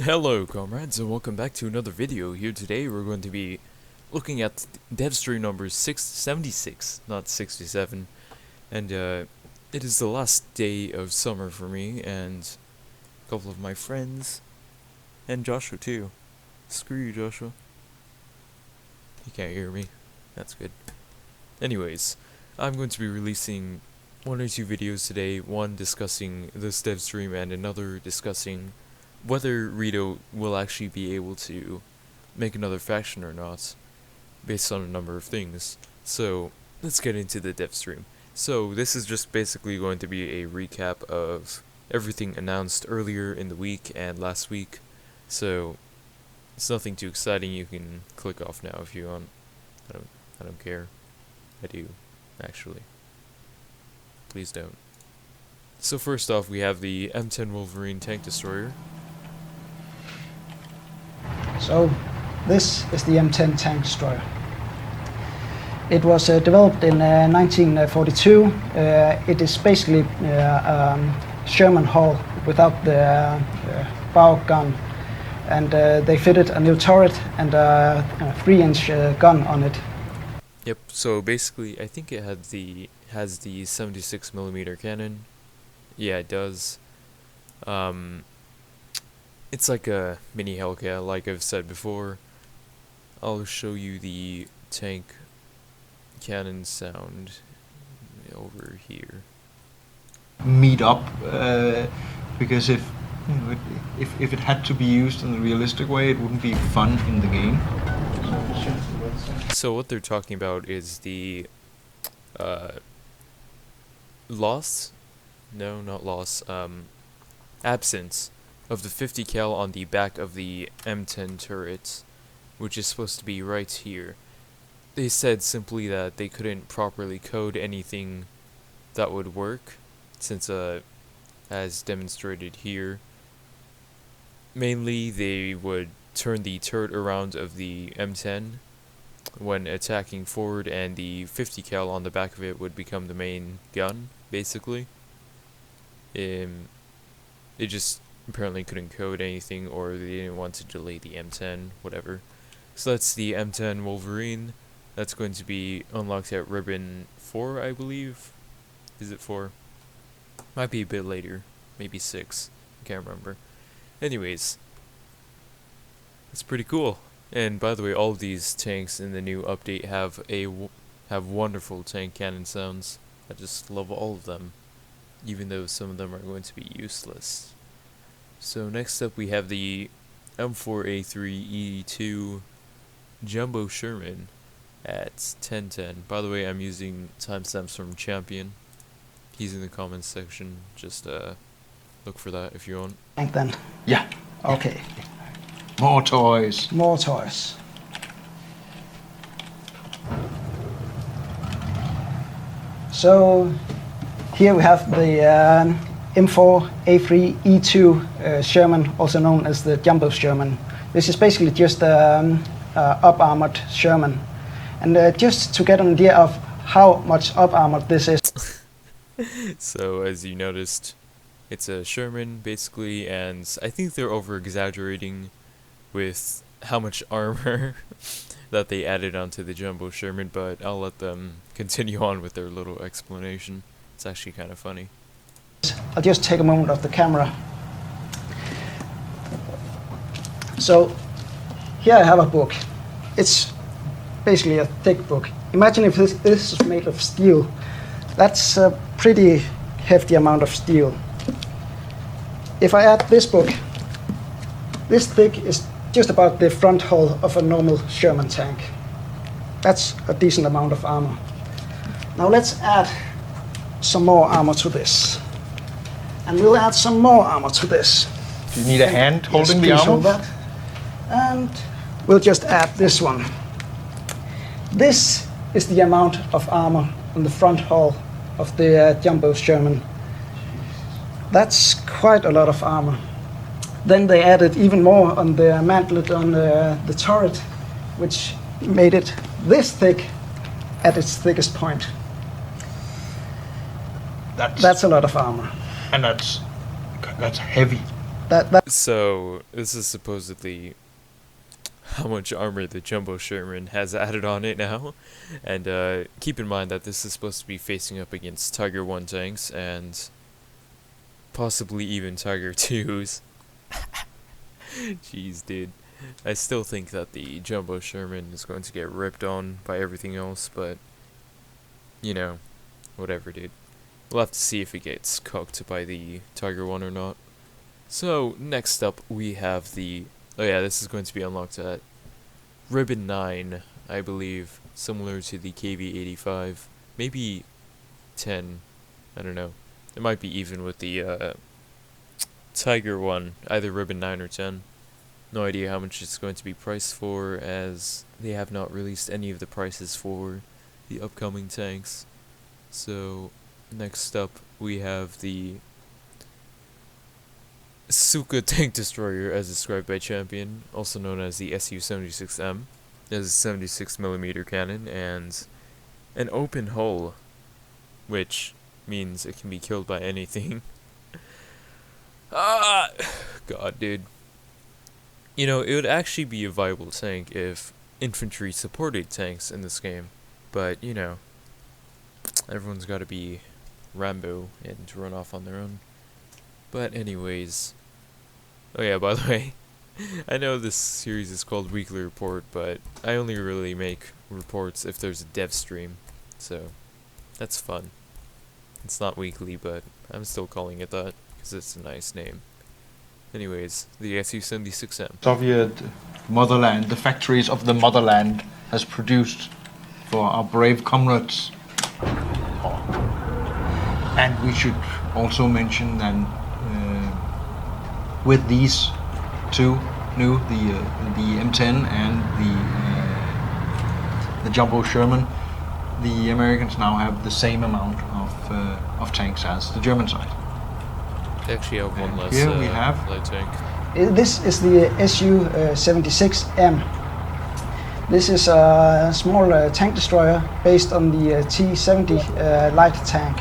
Hello comrades and welcome back to another video. Here today we're going to be looking at Devstream number 676, not 67, and it is the last day of summer for me and a couple of my friends, and Joshua too. Screw you, Joshua. You can't hear me. That's good. Anyways, I'm going to be releasing one or two videos today, one discussing this Devstream and another discussing whether Rito will actually be able to make another faction or not, based on a number of things. So, let's get into the Devstream. So, this is just basically going to be a recap of everything announced earlier in the week and last week. So, it's nothing too exciting. You can click off now if you want. I don't care. I do, actually. Please don't. So first off, we have the M10 Wolverine tank destroyer. So this is the M10 tank destroyer. It was developed in 1942. It is basically Sherman hull without the bow gun, and they fitted a new turret and a 3-inch gun on it. Yep. So basically, I think it has the 76mm cannon. Yeah, it does. It's like a mini Hellcat, like I've said before. I'll show you the tank cannon sound over here. Meet up, because if it had to be used in a realistic way, it wouldn't be fun in the game. So what they're talking about is the loss? No, not loss. Absence of the 50 cal on the back of the M10 turret, which is supposed to be right here. They said simply that they couldn't properly code anything that would work, since as demonstrated here, mainly they would turn the turret around of the M10 when attacking forward, and the 50 cal on the back of it would become the main gun, basically. They just apparently couldn't code anything, or they didn't want to delay the M10, whatever. So that's the M10 Wolverine. That's going to be unlocked at ribbon 4, I believe. Is it 4? Might be a bit later. Maybe 6. I can't remember. Anyways, it's pretty cool. And by the way, all of these tanks in the new update have wonderful tank cannon sounds. I just love all of them, even though some of them are going to be useless. So next up we have the M4A3E2 Jumbo Sherman at 1010. By the way, I'm using timestamps from Champion. He's in the comments section. Just look for that if you want. Tank then. Yeah. Okay. More toys. More toys. So here we have the M4A3E2 Sherman, also known as the Jumbo Sherman. This is basically just up-armored Sherman. And just to get an idea of how much up-armored this is. So as you noticed, it's a Sherman basically, and I think they're over-exaggerating with how much armor that they added onto the Jumbo Sherman, but I'll let them continue on with their little explanation. It's actually kind of funny. I'll just take a moment of the camera. So here I have a book. It's basically a thick book. Imagine if this is made of steel. That's a pretty hefty amount of steel. If I add this book, this thick is just about the front hull of a normal Sherman tank. That's a decent amount of armor. Now let's add some more armor to this. And we'll add some more armor to this. Do you need a hand holding the Yes, please armor? hold that. And we'll just add this one. This is the amount of armor on the front hull of the Jumbo Sherman. That's quite a lot of armor. Then they added even more on the mantlet on the turret, which made it this thick at its thickest point. That's a lot of armor. and that's heavy. That So, this is supposedly how much armor the Jumbo Sherman has added on it now. And keep in mind that this is supposed to be facing up against Tiger 1 tanks and possibly even Tiger 2s. Jeez, dude. I still think that the Jumbo Sherman is going to get ripped on by everything else, but, you know, whatever, dude. We'll have to see if it gets cooked by the Tiger 1 or not. So, next up, we have the... Oh yeah, this is going to be unlocked at Ribbon 9, I believe. Similar to the KV-85. Maybe 10. I don't know. It might be even with the Tiger 1. Either Ribbon 9 or 10. No idea how much it's going to be priced for, as they have not released any of the prices for the upcoming tanks. So, next up, we have the Suka tank destroyer, as described by Champion, also known as the Su-76M. It has a 76mm cannon and an open hull, which means it can be killed by anything. Ah, God, dude. You know, it would actually be a viable tank if infantry supported tanks in this game, but, you know, everyone's got to be Rambo and run off on their own. But anyways, oh yeah, by the way, I know this series is called Weekly Report, but I only really make reports if there's a dev stream, so that's fun. It's not weekly, but I'm still calling it that, because it's a nice name. Anyways, the Su-76M. Soviet motherland, the factories of the motherland has produced for our brave comrades. And we should also mention that with these two new, the M10 and the Jumbo Sherman, the Americans now have the same amount of tanks as the German side. They actually have one less here we have light tank. This is the Su-76M. This is a small tank destroyer based on the T-70 light tank.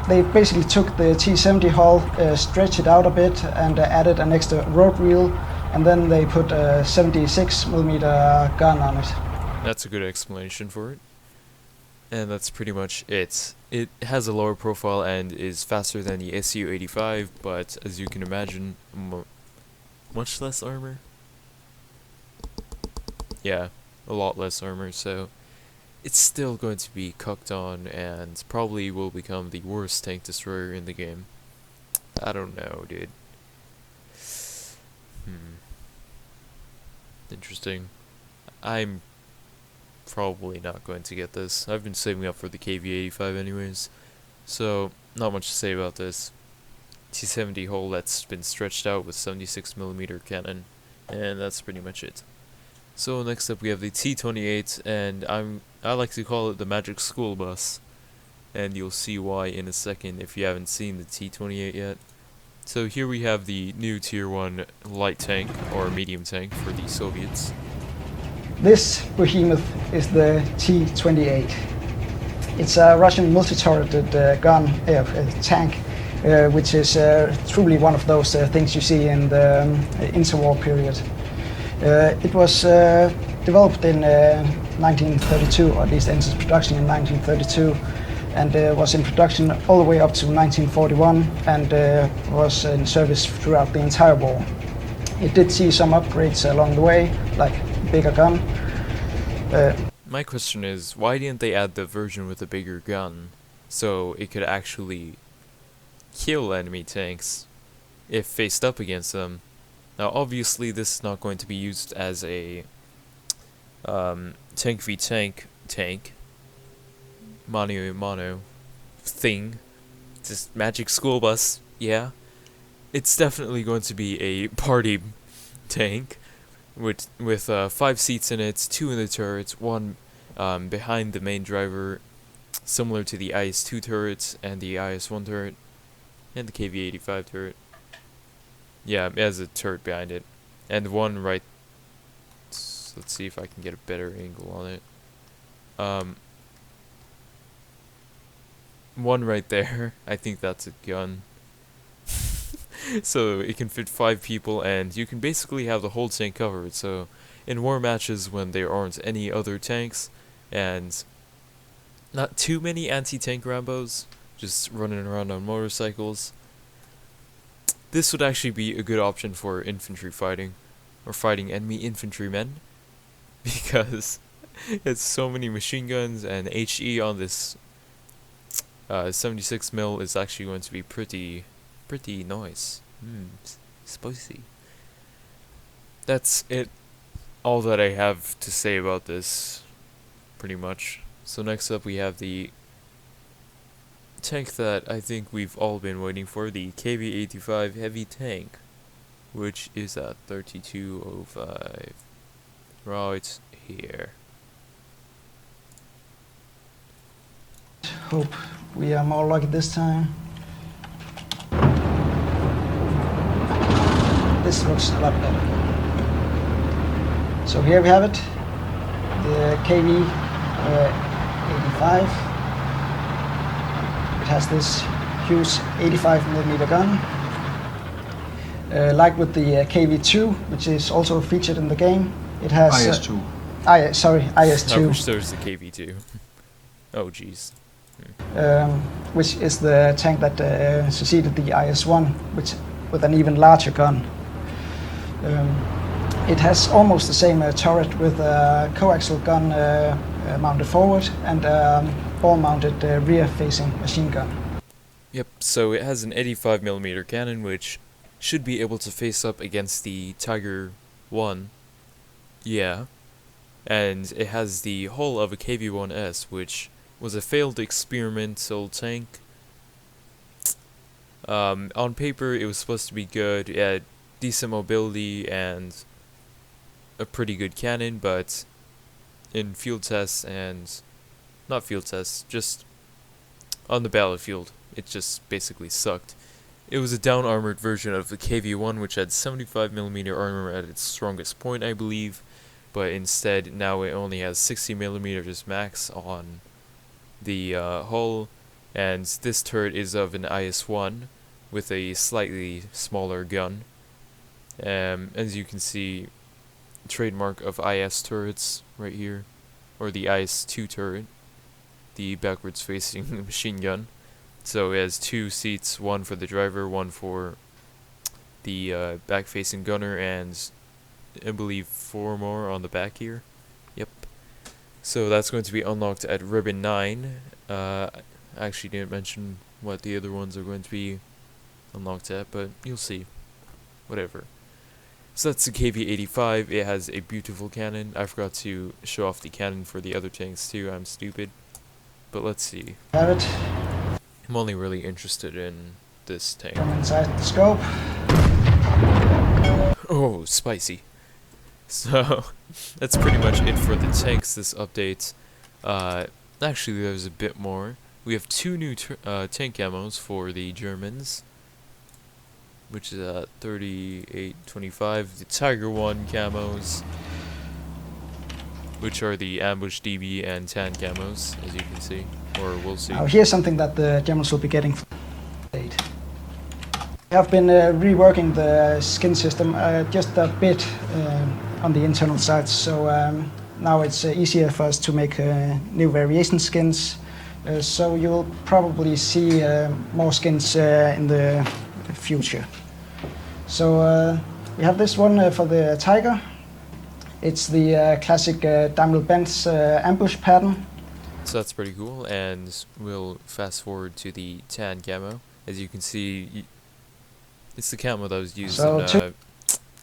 They basically took the T-70 hull, stretched it out a bit, and added an extra road wheel, and then they put a 76mm gun on it. That's a good explanation for it. And that's pretty much it. It has a lower profile and is faster than the Su-85, but as you can imagine, much less armor. Yeah, a lot less armor, so it's still going to be cooked on and probably will become the worst tank destroyer in the game. I don't know, dude. Interesting. I'm probably not going to get this. I've been saving up for the KV-85 anyways, so not much to say about this. T-70 hull that's been stretched out with 76mm cannon, and that's pretty much it. So next up we have the T-28, and I like to call it the Magic School Bus, and you'll see why in a second if you haven't seen the T-28 yet. So here we have the new Tier 1 light tank, or medium tank, for the Soviets. This behemoth is the T-28. It's a Russian multi-turreted tank, which is truly one of those things you see in the interwar period. It was developed in 1932, or at least entered production in 1932, and was in production all the way up to 1941, and was in service throughout the entire war. It did see some upgrades along the way, like bigger gun. My question is, why didn't they add the version with a bigger gun, so it could actually kill enemy tanks if faced up against them? Now obviously this is not going to be used as a tank v tank mano a mano thing, just Magic School Bus, yeah. It's definitely going to be a party tank with 5 seats in it, 2 in the turrets, 1 behind the main driver, similar to the IS-2 turrets and the IS-1 turret and the KV-85 turret. Yeah, it has a turret behind it, and 1 right. Let's see if I can get a better angle on it. 1 right there. I think that's a gun. So it can fit 5 people, and you can basically have the whole tank covered. So in war matches when there aren't any other tanks, and not too many anti-tank Rambos, just running around on motorcycles, this would actually be a good option for infantry fighting, or fighting enemy infantrymen, because it's so many machine guns, and HE on this 76mm is actually going to be pretty nice. Spicy. That's it. All that I have to say about this, pretty much. So next up we have the tank that I think we've all been waiting for, the KV-85 heavy tank, which is at 3205, right here. Hope we are more lucky this time. This looks a lot better. So here we have it, the KV-85. It has this huge 85mm gun. Like with the KV-2, which is also featured in the game, it has... IS-2. IS-2. I wish there was the KV-2. Oh jeez. Which is the tank that succeeded the IS-1, which with an even larger gun. It has almost the same turret with a coaxial gun mounted forward and ball-mounted rear-facing machine gun. Yep, so it has an 85mm cannon, which should be able to face up against the Tiger 1. Yeah. And it has the hull of a KV-1S, which was a failed experimental tank. On paper, it was supposed to be good. It had decent mobility and a pretty good cannon, but in field tests and not field tests, just on the battlefield, it just basically sucked. It was a down-armored version of the KV-1, which had 75mm armor at its strongest point, I believe, but instead now it only has 60mm max on the hull, and this turret is of an IS-1 with a slightly smaller gun. As you can see, trademark of IS turrets right here, or the IS-2 turret, the backwards facing machine gun. So it has 2 seats, one for the driver, one for the back facing gunner, and I believe 4 more on the back here. Yep. So that's going to be unlocked at Ribbon 9. I actually didn't mention what the other ones are going to be unlocked at, but you'll see. Whatever. So that's the KV-85. It has a beautiful cannon. I forgot to show off the cannon for the other tanks too. I'm stupid. But let's see. Have it. I'm only really interested in this tank. From inside the scope. Oh, spicy. So, that's pretty much it for the tanks this update. Actually, there's a bit more. We have 2 new tank ammos for the Germans, which is at 3825. The Tiger 1 camos, which are the Ambush DB and Tan camos, as you can see, or we'll see. Now here's something that the Germans will be getting. We have been reworking the skin system just a bit on the internal side, so now it's easier for us to make new variation skins. So you'll probably see more skins in the future. So we have this one for the Tiger. It's the classic Daimler-Benz ambush pattern. So that's pretty cool, and we'll fast forward to the Tan camo. As you can see, it's the camo that was used So in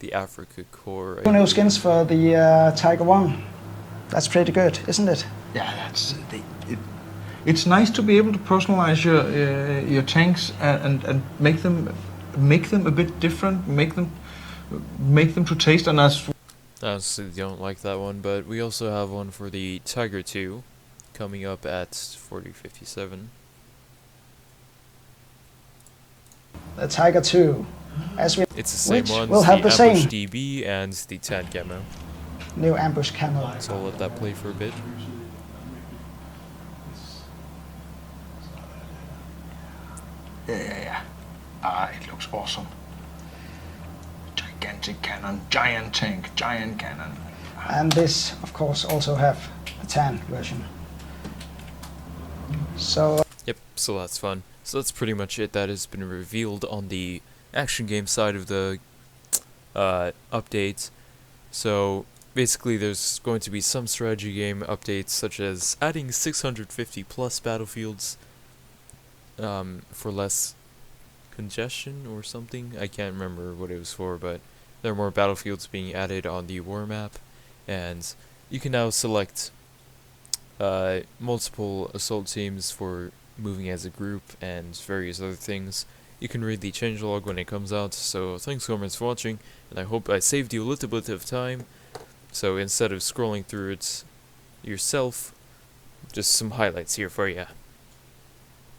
the Africa Corps. 2 new skins for the Tiger 1. That's pretty good, isn't it? Yeah, that's it's nice to be able to personalize your tanks and make them a bit different, make them to taste. And I honestly don't like that one, but we also have one for the Tiger 2 coming up at 4057. The Tiger 2. As we It's the same which ones, will have the the Ambush same DB and the Tan camo. new ambush camo. So I'll let that play for a bit. yeah. It looks awesome. gigantic cannon, giant tank, giant cannon. And this, of course, also have a tan version. So Yep, so that's fun. So that's pretty much it that has been revealed on the action game side of the update. So basically there's going to be some strategy game updates, such as adding 650 plus battlefields for less congestion or something. I can't remember what it was for, but there are more battlefields being added on the war map, and you can now select multiple assault teams for moving as a group and various other things. You can read the changelog when it comes out. So thanks so much for watching, and I hope I saved you a little bit of time. So instead of scrolling through it yourself, just some highlights here for you.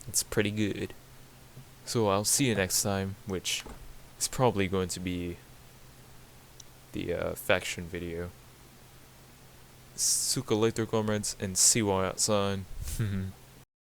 It's pretty good. So I'll see you next time, which is probably going to be the faction video. Suka later, comrades, and see you outside.